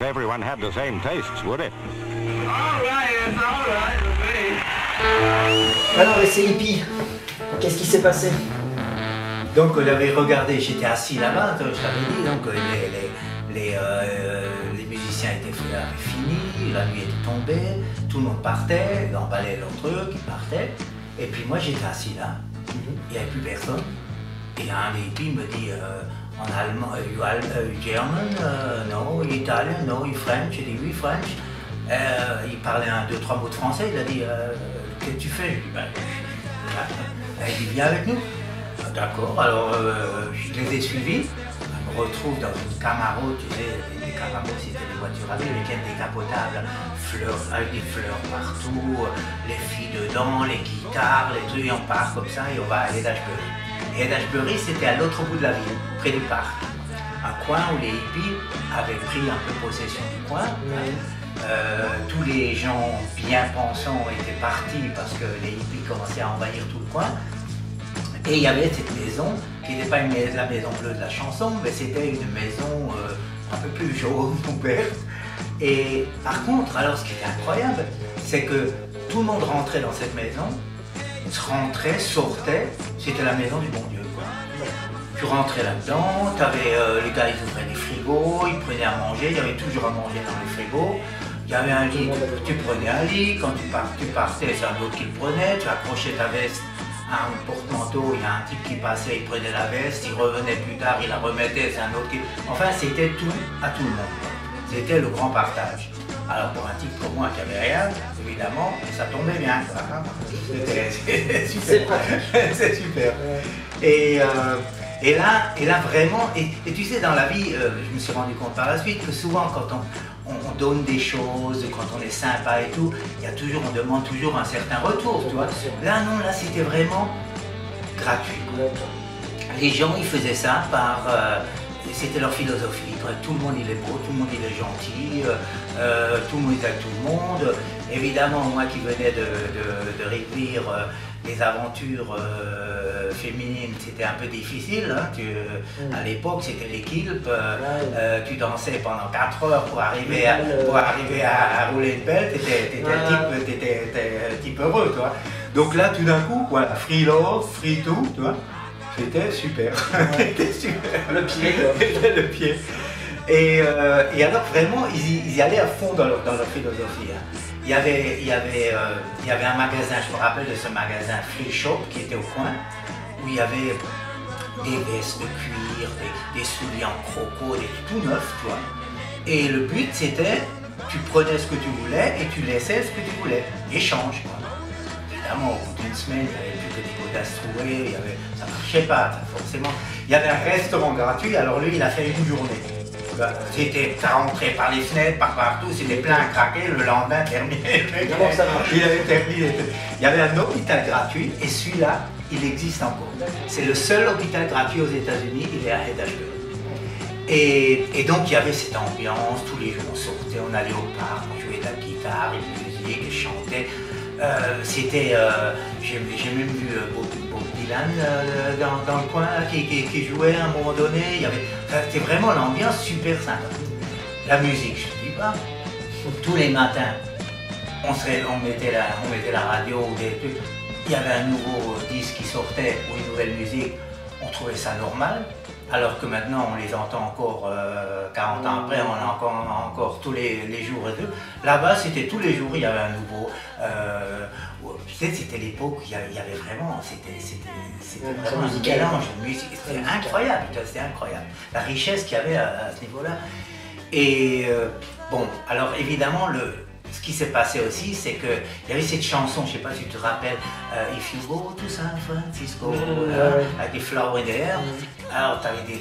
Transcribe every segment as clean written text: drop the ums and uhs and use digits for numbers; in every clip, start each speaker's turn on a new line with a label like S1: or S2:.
S1: everyone had the same tastes, would it?
S2: All right, it's all right with me.
S3: Alors, et ces hippies, qu'est-ce qui s'est passé?
S4: Donc on avait regardé, j'étais assis là-bas, je t'avais dit, donc les musiciens avaient finis, la nuit était tombée, tout le monde partait, ils emballaient leur truc, ils partaient, et puis moi j'étais assis là, il n'y avait plus personne, et un des hippies me dit en allemand, you German, no, Italian, no, you French, j'ai dit oui, French, il parlait 2-3 mots de français, il a dit, qu'est-ce que tu fais? Je dis, ben, il dit, viens avec nous. D'accord, alors je les ai suivis, je me retrouve dans une Camaro, tu sais, les Camaro c'était des voitures américaines décapotables, avec des fleurs partout, les filles dedans, les guitares, les trucs, et on part comme ça et on va à Edashbury. Et Edashbury c'était à l'autre bout de la ville, près du parc, un coin où les hippies avaient pris un peu possession du coin. Tous les gens bien pensants étaient partis parce que les hippies commençaient à envahir tout le coin. Et il y avait cette maison, qui n'était pas la maison bleue de la chanson, mais c'était une maison un peu plus jaune ou verte. Et par contre, alors ce qui était incroyable, c'est que tout le monde rentrait dans cette maison, rentrait, sortait, c'était la maison du bon Dieu, quoi. Tu rentrais là-dedans, les gars ils ouvraient les frigos, ils prenaient à manger, il y avait toujours à manger dans les frigos. Il y avait un lit, tu prenais un lit, quand tu partais, c'est un autre qui le prenait, tu accrochais ta veste à un porte-manteau, il y a un type qui passait, il prenait la veste, il revenait plus tard, il la remettait, c'est un autre qui... Enfin, c'était tout à tout le monde. C'était le grand partage. Alors pour un type comme moi qui avait rien, évidemment, ça tombait bien, quoi. C'était super. C'est super. Et là vraiment, et tu sais, dans la vie, je me suis rendu compte par la suite que souvent quand on donne des choses, quand on est sympa et tout, on demande toujours un certain retour, tu vois. Là non, là c'était vraiment gratuit. Les gens ils faisaient ça c'était leur philosophie. Tout le monde il est beau, tout le monde il est gentil, tout le monde est avec tout le monde. Évidemment, moi qui venais de réduire les aventures féminines, c'était un peu difficile. Hein. À l'époque, c'était les kilps. Tu dansais pendant 4 heures pour arriver à rouler une pelle. T'étais un type heureux, toi. Donc là, tout d'un coup, voilà, free love, free tout, tu vois. C'était super. C'était super. Le pied, quoi. Le pied. Et alors vraiment, ils y allaient à fond dans leur philosophie. Hein. Il y avait un magasin, je me rappelle de ce magasin Free Shop qui était au coin, où il y avait des vestes de cuir, des souliers en croco, tout neuf, tu vois. Et le but c'était, tu prenais ce que tu voulais et tu laissais ce que tu voulais. Échange, quoi. Évidemment, au bout d'une semaine, il n'y avait plus que des godasses trouées, ça ne marchait pas, forcément. Il y avait un restaurant gratuit, alors lui, il a fait une journée. C'était rentré par les fenêtres, par partout, c'était plein à craquer, le lendemain terminé. Il avait terminé. Il y avait un hôpital gratuit et celui-là, il existe encore. C'est le seul hôpital gratuit aux États-Unis, il est à Edashbury. Et donc il y avait cette ambiance, tous les jours on sortait, on allait au parc, on jouait de la guitare, une musique, on chantait. J'ai même vu Bob Dylan dans le coin là, qui jouait à un moment donné. C'était vraiment l'ambiance super sympa. La musique, je te dis pas. Tous les matins, on mettait la radio ou des trucs. Il y avait un nouveau disque qui sortait ou une nouvelle musique. On trouvait ça normal. Alors que maintenant, on les entend encore 40 ans après, on a encore tous les jours et deux. Là-bas, c'était tous les jours, il y avait un nouveau. Peut-être c'était l'époque où il y avait vraiment, c'était vraiment un mélange de musique. C'était incroyable, c'était incroyable. La richesse qu'il y avait à ce niveau-là. Et bon, alors évidemment, ce qui s'est passé aussi, c'est qu'il y avait cette chanson, je ne sais pas si tu te rappelles, If You Go to San Francisco, avec des flowers in the air. Alors tu avais des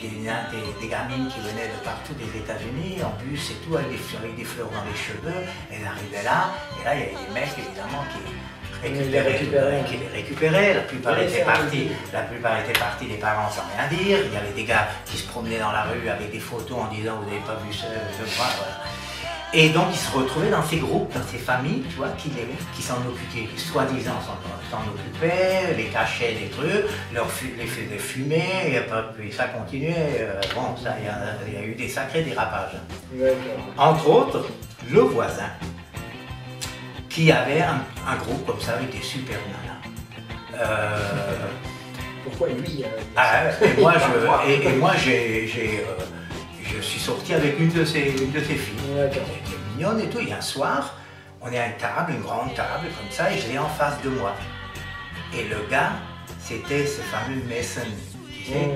S4: gamines qui venaient de partout des États-Unis, en bus et tout, avec des fleurs dans les cheveux. Elles arrivaient là, et là il y avait des mecs évidemment qui les récupéraient. La plupart étaient partis des parents sans rien dire. Il y avait des gars qui se promenaient dans la rue avec des photos en disant vous n'avez pas vu ce bras, voilà. Et donc ils se retrouvaient dans ces groupes, dans ces familles, tu vois, qui s'en occupaient, qui soi-disant s'en occupaient, les cachaient des trucs, les faisaient fumer, et puis ça continuait. Bon, ça, il y a eu des sacrés dérapages. Entre autres, le voisin, qui avait un groupe comme ça avec des super nanas.
S3: Pourquoi lui
S4: Et moi, je suis sorti avec une de ses filles. Elle était mignonne et tout. Et un soir, on est à une table, une grande table comme ça, et je l'ai en face de moi. Et le gars, c'était ce fameux Mason, tu sais,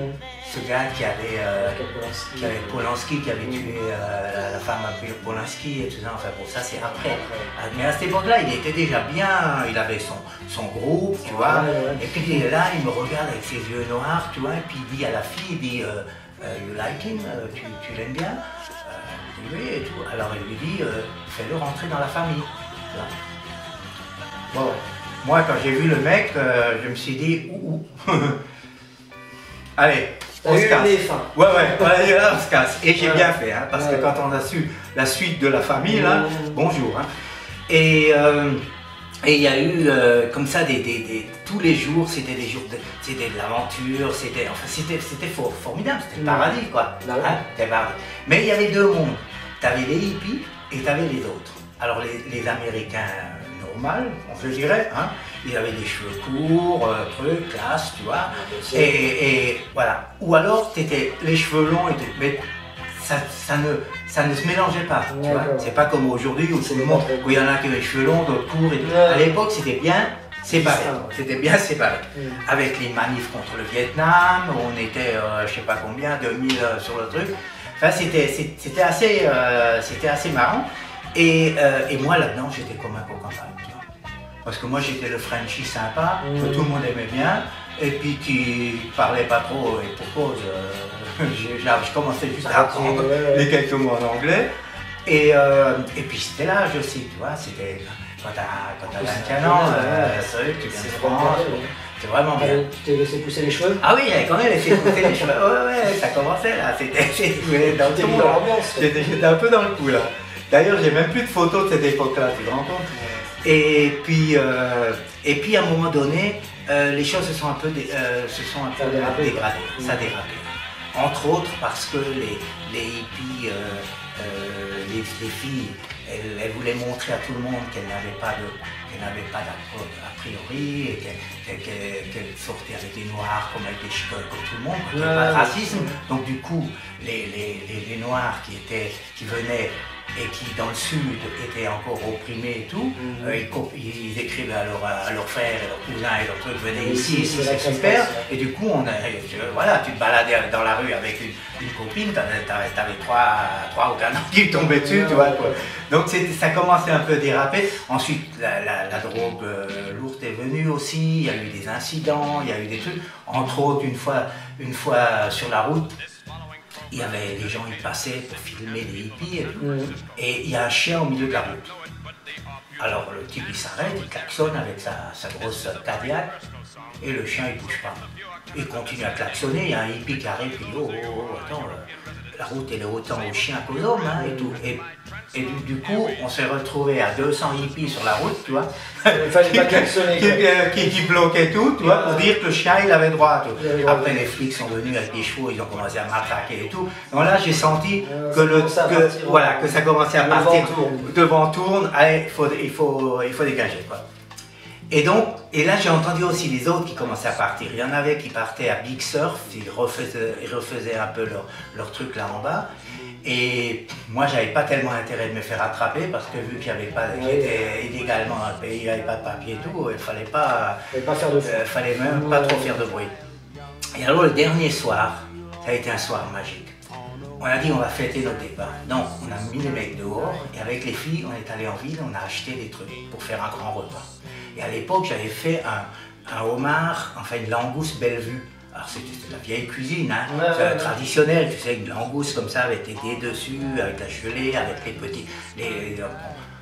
S4: ce gars qui avait Polanski, qui avait tué la femme à Polanski et tout ça. Enfin bon, ça c'est après. Mais à cette époque-là, il était déjà bien, il avait son groupe, tu vois. Et puis là, il me regarde avec ses yeux noirs, tu vois, et puis il dit à la fille, il dit You like him? Tu l'aimes bien? Oui, et tout. Alors il lui dit fais-le rentrer dans la famille. Bon, moi quand j'ai vu le mec, je me suis dit ouh. Allez, on se casse. Ouais, là, on se casse. Et j'ai bien fait, hein, parce que quand on a su la suite de la famille, là, bonjour. Hein. Et il y a eu comme ça tous les jours, c'était des jours c'était de l'aventure, c'était formidable, c'était le paradis quoi. Hein, mais il y avait deux mondes. Tu avais les hippies et tu avais les autres. Alors les Américains normaux, je dirais, hein, ils avaient des cheveux courts, trucs, classe, tu vois. Et voilà. Ou alors tu étais les cheveux longs, mais ça ne se mélangeait pas. C'est pas comme aujourd'hui où il y en a qui avaient les cheveux longs, d'autres courts. Et tout. À l'époque, c'était bien séparé. C'était bien séparé. Avec les manifs contre le Vietnam, on était, je sais pas combien, 2000 sur le truc. Enfin, c'était assez marrant. Et moi là-dedans, j'étais comme un coq en paille. Parce que moi, j'étais le Frenchie sympa, que tout le monde aimait bien, et puis qui parlait pas trop, et pour cause. Je commençais juste à apprendre les quelques mots en anglais. Et puis c'était l'âge aussi, tu vois, c'était quand t'as 21 ans, tu viens de France, c'est vraiment bien.
S3: Tu t'es laissé pousser les cheveux?
S4: Ah oui, j'avais quand même laissé pousser les cheveux, ouais, ça commençait là, j'étais un peu dans le coup là. D'ailleurs, j'ai même plus de photos de cette époque-là, tu te rends compte? Et puis à un moment donné, les choses se sont un peu dégradées, ça a dérapé. Entre autres parce que les hippies, les filles, elles voulaient montrer à tout le monde qu'elles n'avaient pas d'a priori, et qu'elles sortaient avec des noirs comme avec des cheveux comme tout le monde, qu'il n'y avait pas de racisme. Donc du coup, les noirs qui venaient et qui dans le sud étaient encore opprimés et tout, ils écrivaient à leurs frères et leurs cousins et leurs trucs, venez ici, c'est super. Et du coup, voilà, tu te baladais dans la rue avec une copine, t'avais trois ou 4 ans qui tombaient dessus, tu vois. Quoi. Donc ça commençait un peu à déraper. Ensuite, la drogue lourde est venue aussi, il y a eu des incidents, il y a eu des trucs. Entre autres, une fois sur la route, il y avait des gens qui passaient pour filmer les hippies et il y a un chien au milieu de la route. Alors le type il s'arrête, il klaxonne avec sa grosse Cadillac et le chien il bouge pas. Il continue à klaxonner, il y a un hippie qui arrive et dit oh attends, la route elle est autant aux chiens qu'aux hommes hein, et tout. Et du coup on s'est retrouvé à 200 hippies sur la route, tu vois.
S3: Il fallait pas klaxonner.
S4: qui bloquaient tout, tu vois, pour dire que le chien il avait droit. Après les flics sont venus avec des chevaux, ils ont commencé à m'attaquer et tout. Donc là j'ai senti que ça commençait à partir. Le vent tourne, allez, il faut dégager quoi. Et là j'ai entendu aussi les autres qui commençaient à partir. Il y en avait qui partaient à Big Surf, ils refaisaient un peu leur truc là en bas. Et moi j'avais pas tellement intérêt de me faire attraper parce que vu qu'il n'y avait pas, j'étais illégalement dans le pays, il n'y avait pas de papier et tout, il fallait même pas trop faire de bruit. Et alors le dernier soir, ça a été un soir magique. On a dit on va fêter notre départ. Donc on a mis les mecs dehors et avec les filles on est allé en ville, on a acheté des trucs pour faire un grand repas. Et à l'époque j'avais fait un homard, enfin une langouste Bellevue. Alors c'était la vieille cuisine, hein, traditionnelle, tu sais, une langouste comme ça avec les dés dessus, avec la gelée, avec les petits...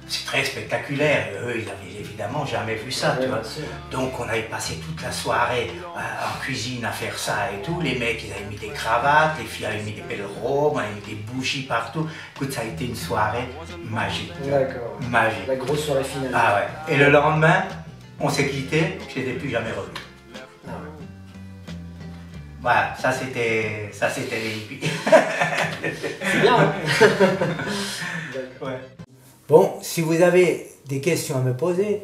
S4: c'est très spectaculaire. Et eux, ils n'avaient évidemment jamais vu ça, tu vois.
S3: bien sûr.
S4: Donc on avait passé toute la soirée en cuisine à faire ça et tout. Les mecs, ils avaient mis des cravates, les filles avaient mis des belles robes, on avait mis des bougies partout. Écoute, ça a été une soirée magique.
S3: D'accord.
S4: Magique.
S3: La grosse soirée finale.
S4: Ah ouais. Et le lendemain, on s'est quitté, je n'étais plus jamais revenu.
S3: Ah ouais.
S4: Voilà, ça c'était les hippies.
S3: C'est bien, hein. D'accord.
S4: Ouais. Bon, si vous avez des questions à me poser,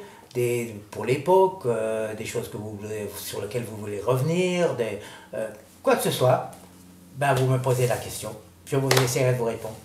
S4: pour l'époque, des choses sur lesquelles vous voulez revenir, quoi que ce soit, ben vous me posez la question. Je vous essaierai de vous répondre.